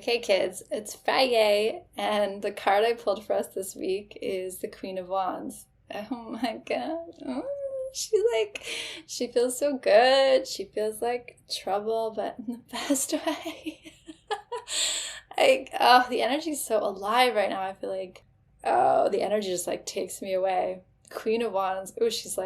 Okay, kids, it's Friday, and the card I pulled for us this week is the Queen of Wands. Oh my God. She feels so good. She feels like trouble, but in the best way. The energy's so alive right now. I feel like, the energy just like takes me away. Queen of Wands. Oh, she's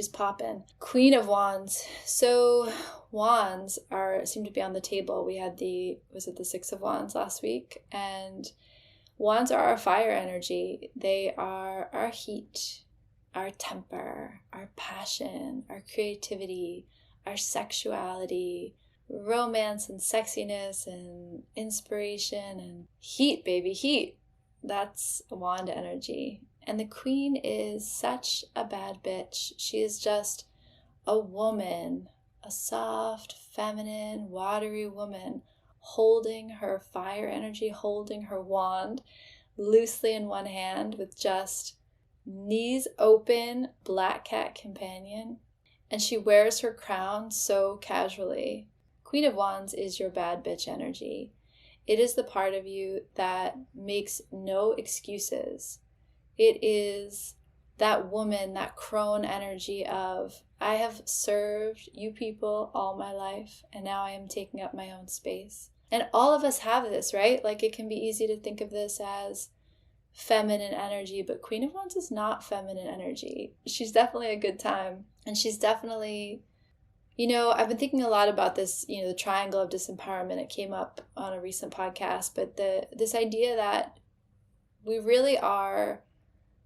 popping. Queen of Wands. So wands seem to be on the table. We had the Six of Wands last week, and wands are our fire energy. They are our heat, our temper, our passion, our creativity, our sexuality, romance and sexiness and inspiration and heat, baby, heat. That's wand energy. And the queen is such a bad bitch. She is just a woman, a soft, feminine, watery woman holding her fire energy, holding her wand loosely in one hand with just knees open, black cat companion. And she wears her crown so casually. Queen of Wands is your bad bitch energy. It is the part of you that makes no excuses. It is that woman, that crone energy of, I have served you people all my life, and now I am taking up my own space. And all of us have this, right? Like, it can be easy to think of this as feminine energy, but Queen of Wands is not feminine energy. She's definitely a good time. And she's definitely, I've been thinking a lot about this, the triangle of disempowerment. It came up on a recent podcast, but this idea that we really are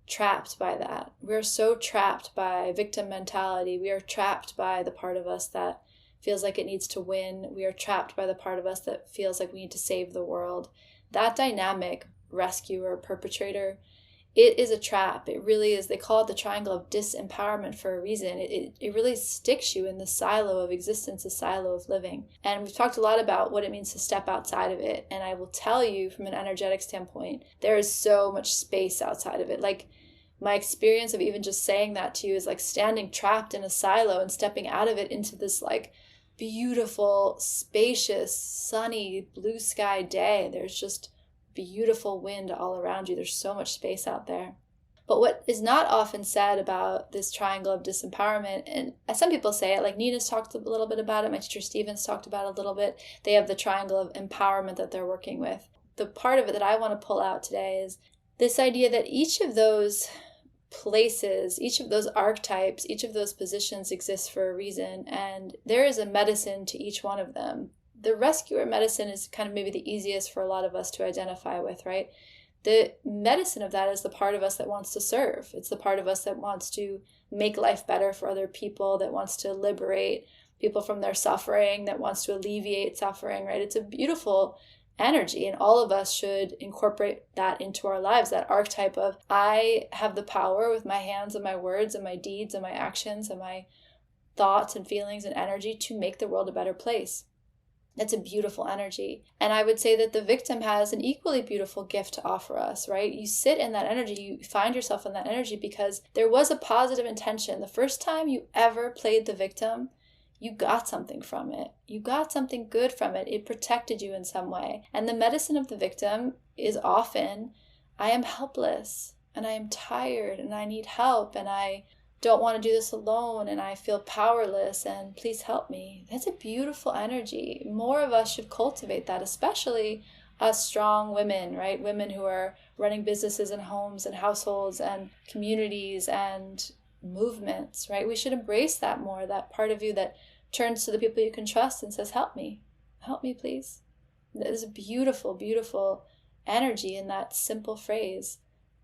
trapped by that. We're so trapped by victim mentality. We are trapped by the part of us that feels like it needs to win. We are trapped by the part of us that feels like we need to save the world. That dynamic, rescuer, perpetrator, it is a trap. It really is. They call it the triangle of disempowerment for a reason. It really sticks you in the silo of existence, the silo of living. And we've talked a lot about what it means to step outside of it. And I will tell you from an energetic standpoint, there is so much space outside of it. Like, my experience of even just saying that to you is like standing trapped in a silo and stepping out of it into this like beautiful, spacious, sunny, blue sky day. There's just beautiful wind all around you. There's so much space out there. But what is not often said about this triangle of disempowerment, and as some people say it, like Nina's talked a little bit about it, my teacher Steven's talked about it a little bit, they have the triangle of empowerment that they're working with. The part of it that I want to pull out today is this idea that each of those places, each of those archetypes, each of those positions exists for a reason, and there is a medicine to each one of them. The rescuer medicine is kind of maybe the easiest for a lot of us to identify with, right? The medicine of that is the part of us that wants to serve. It's the part of us that wants to make life better for other people, that wants to liberate people from their suffering, that wants to alleviate suffering, right? It's a beautiful energy, and all of us should incorporate that into our lives, that archetype of, I have the power with my hands and my words and my deeds and my actions and my thoughts and feelings and energy to make the world a better place. That's a beautiful energy. And I would say that the victim has an equally beautiful gift to offer us, right? You sit in that energy, you find yourself in that energy because there was a positive intention. The first time you ever played the victim, you got something from it. You got something good from it. It protected you in some way. And the medicine of the victim is often, I am helpless and I am tired and I need help and I don't want to do this alone and I feel powerless and please help me. That's a beautiful energy. More of us should cultivate that, especially us strong women, right? Women who are running businesses and homes and households and communities and movements, right? We should embrace that more, that part of you that turns to the people you can trust and says, help me, please. There's a beautiful, beautiful energy in that simple phrase,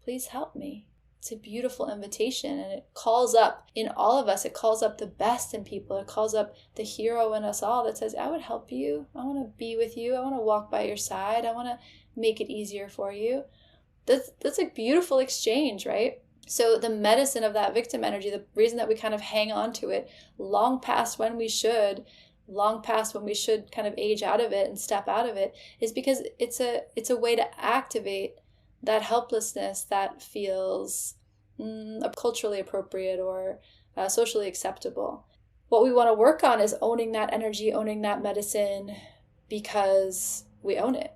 please help me. It's a beautiful invitation, and it calls up in all of us, it calls up the best in people. It calls up the hero in us all that says, I would help you. I want to be with you. I want to walk by your side. I want to make it easier for you. That's a beautiful exchange, right? So the medicine of that victim energy, the reason that we kind of hang on to it long past when we should kind of age out of it and step out of it, is because it's a way to activate that helplessness that feels culturally appropriate or socially acceptable. What we want to work on is owning that energy, owning that medicine, because we own it,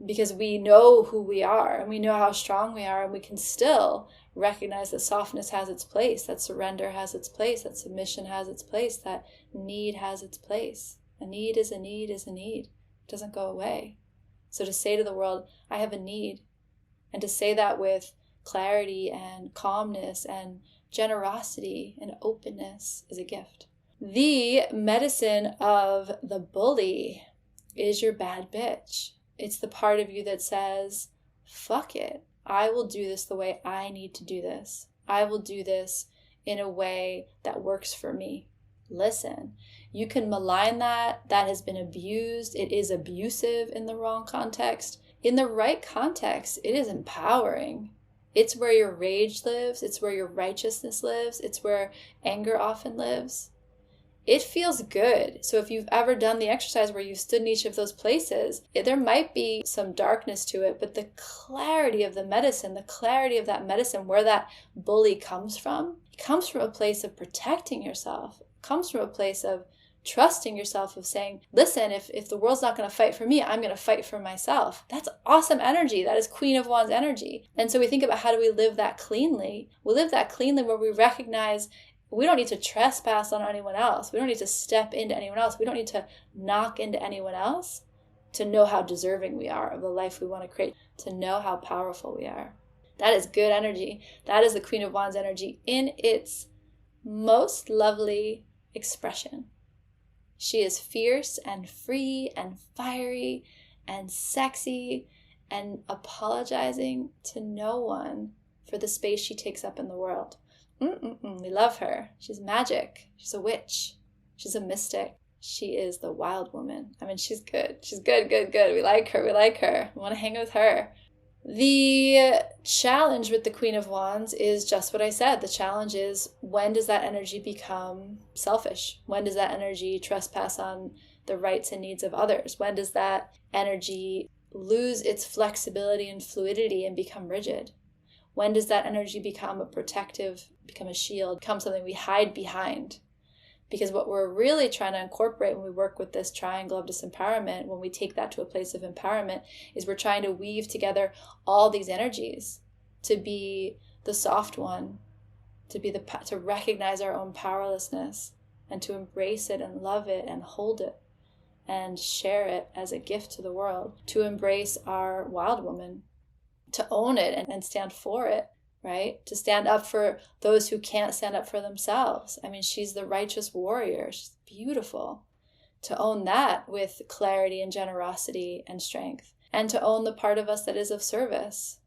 because we know who we are and we know how strong we are, and we can still recognize that softness has its place, that surrender has its place, that submission has its place, that need has its place. A need is a need is a need. It doesn't go away. So to say to the world, I have a need, and to say that with clarity and calmness and generosity and openness is a gift. The medicine of the bully is your bad bitch. It's the part of you that says, fuck it. I will do this the way I need to do this. I will do this in a way that works for me. Listen, you can malign that. That has been abused. It is abusive in the wrong context. In the right context, it is empowering. It's where your rage lives. It's where your righteousness lives. It's where anger often lives. It feels good. So if you've ever done the exercise where you've stood in each of those places, there might be some darkness to it, but the clarity of the medicine, the clarity of that medicine, where that bully comes from, it comes from a place of protecting yourself. It comes from a place of trusting yourself, of saying, listen, if the world's not going to fight for me, I'm going to fight for myself. That's awesome energy. That is Queen of Wands energy. And so we think about, how do we live that cleanly? We live that cleanly where we recognize we don't need to trespass on anyone else. We don't need to step into anyone else. We don't need to knock into anyone else to know how deserving we are of the life we want to create, to know how powerful we are. That is good energy. That is the Queen of Wands energy in its most lovely expression. She is fierce and free and fiery and sexy and apologizing to no one for the space she takes up in the world. We love her. She's magic. She's a witch. She's a mystic. She is the wild woman. I mean, she's good. She's good. We like her. We want to hang with her. The challenge with the Queen of Wands is just what I said. The challenge is, when does that energy become selfish? When does that energy trespass on the rights and needs of others? When does that energy lose its flexibility and fluidity and become rigid? When does that energy become a protective, become a shield, become something we hide behind? Because what we're really trying to incorporate when we work with this triangle of disempowerment, when we take that to a place of empowerment, is we're trying to weave together all these energies to be the soft one, to recognize our own powerlessness and to embrace it and love it and hold it and share it as a gift to the world, to embrace our wild woman, to own it and stand for it, right? To stand up for those who can't stand up for themselves. I mean, she's the righteous warrior. She's beautiful. To own that with clarity and generosity and strength. And to own the part of us that is of service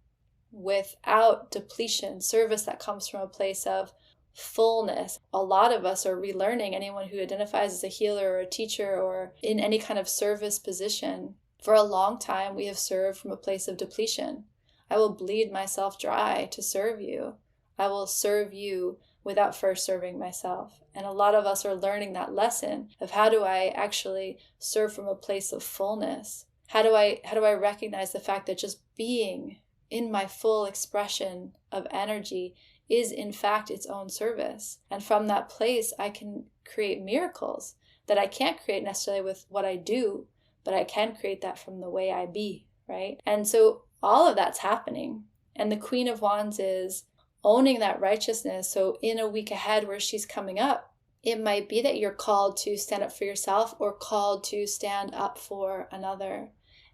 without depletion, service that comes from a place of fullness. A lot of us are relearning, anyone who identifies as a healer or a teacher or in any kind of service position. For a long time, we have served from a place of depletion. I will bleed myself dry to serve you. I will serve you without first serving myself. And a lot of us are learning that lesson of, how do I actually serve from a place of fullness? How do I recognize the fact that just being in my full expression of energy is in fact its own service? And from that place, I can create miracles that I can't create necessarily with what I do, but I can create that from the way I be, right? And so all of that's happening. And the Queen of Wands is owning that righteousness. So in a week ahead where she's coming up, it might be that you're called to stand up for yourself or called to stand up for another.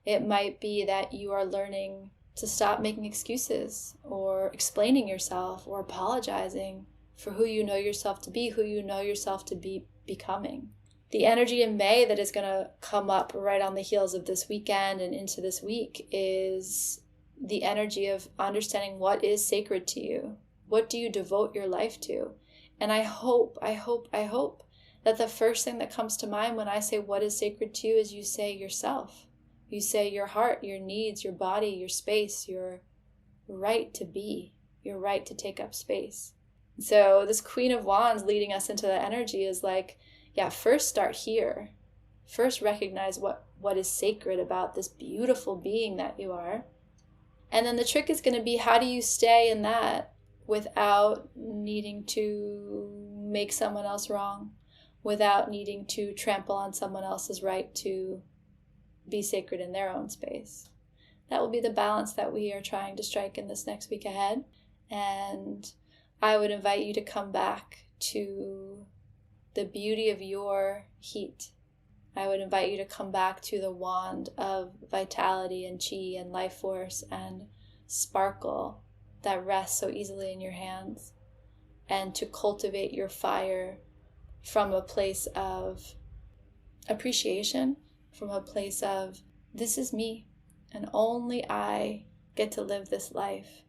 It might be that you are learning to stop making excuses or explaining yourself or apologizing for who you know yourself to be, who you know yourself to be becoming. The energy in May that is going to come up right on the heels of this weekend and into this week is the energy of understanding what is sacred to you. What do you devote your life to? And I hope that the first thing that comes to mind when I say what is sacred to you is you say yourself. You say your heart, your needs, your body, your space, your right to be, your right to take up space. So this Queen of Wands leading us into that energy is like, yeah, first start here. First recognize what is sacred about this beautiful being that you are. And then the trick is going to be, how do you stay in that without needing to make someone else wrong, without needing to trample on someone else's right to be sacred in their own space. That will be the balance that we are trying to strike in this next week ahead. And I would invite you to come back to the beauty of your heat. I would invite you to come back to the wand of vitality and chi and life force and sparkle that rests so easily in your hands, and to cultivate your fire from a place of appreciation, from a place of, this is me, and only I get to live this life,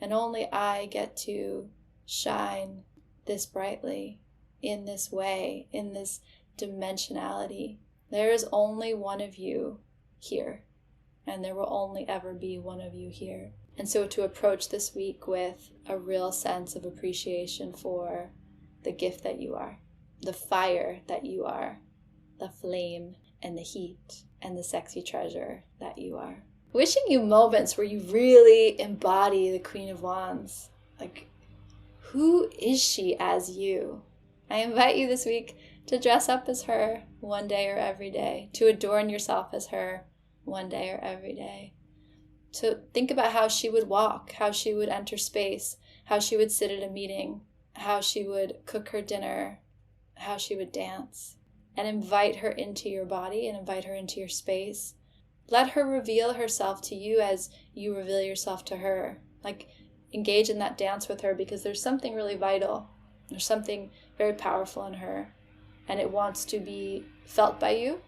and only I get to shine this brightly, in this way, in this dimensionality. There is only one of you here, and there will only ever be one of you here. And so to approach this week with a real sense of appreciation for the gift that you are, the fire that you are, the flame and the heat and the sexy treasure that you are. Wishing you moments where you really embody the Queen of Wands. Like, who is she as you? I invite you this week to dress up as her one day or every day, to adorn yourself as her one day or every day, to think about how she would walk, how she would enter space, how she would sit at a meeting, how she would cook her dinner, how she would dance, and invite her into your body and invite her into your space. Let her reveal herself to you as you reveal yourself to her. Like, engage in that dance with her, because there's something really vital. There's something very powerful in her, and it wants to be felt by you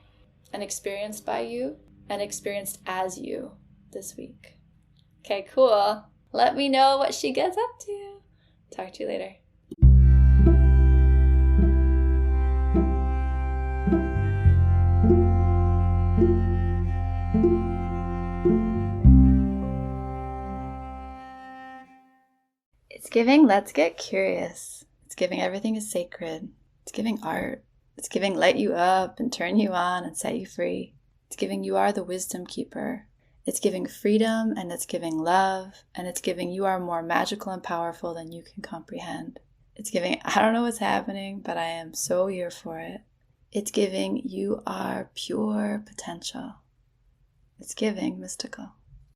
and experienced by you and experienced as you this week. Okay, cool. Let me know what she gets up to. Talk to you later. It's giving, let's get curious. It's giving everything is sacred. It's giving art. It's giving light you up and turn you on and set you free. It's giving you are the wisdom keeper. It's giving freedom, and it's giving love, and it's giving you are more magical and powerful than you can comprehend. It's giving, I don't know what's happening, but I am so here for it. It's giving you are pure potential. It's giving mystical.